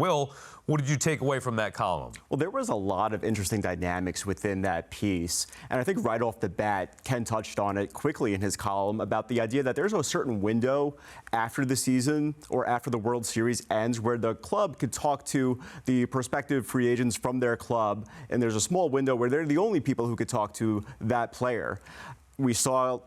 Will, what did you take away from that column? Well, there was a lot of interesting dynamics within that piece. And I think right off the bat, Ken touched on it quickly in his column about the idea that there's a certain window after the season or after the World Series ends where the club could talk to the prospective free agents from their club. And there's a small window where they're the only people who could talk to that player. We saw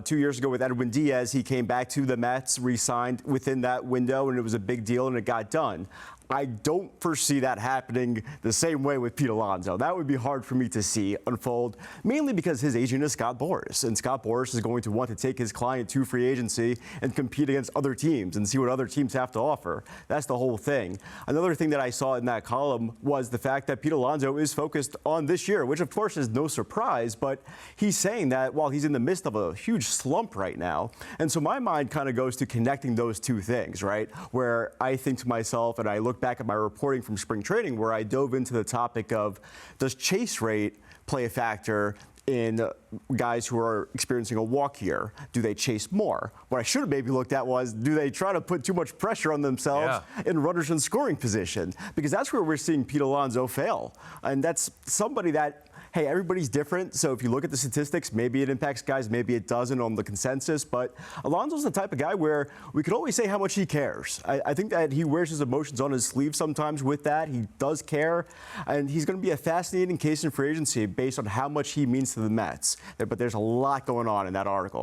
2 years ago with Edwin Diaz, he came back to the Mets, re-signed within that window, and it was a big deal, and it got done. I don't foresee that happening the same way with Pete Alonso. That would be hard for me to see unfold, mainly because his agent is Scott Boras, and Scott Boras is going to want to take his client to free agency and compete against other teams and see what other teams have to offer. That's the whole thing. Another thing that I saw in that column was the fact that Pete Alonso is focused on this year, which of course is no surprise, but he's saying that while he's in the midst of a huge slump right now. And so my mind kind of goes to connecting those two things, right? Where I think to myself, and I look back at my reporting from spring training where I dove into the topic of, does chase rate play a factor in guys who are experiencing a walk year? Do they chase more? What I should have maybe looked at was, do they try to put too much pressure on themselves in runners in scoring position? Because that's where we're seeing Pete Alonso fail. And that's somebody that, hey, everybody's different. So if you look at the statistics, maybe it impacts guys, maybe it doesn't on the consensus. But Alonso's the type of guy where we could always say how much he cares. I think that he wears his emotions on his sleeve sometimes with that. He does care. And he's going to be a fascinating case in free agency based on how much he means to the Mets. But there's a lot going on in that article.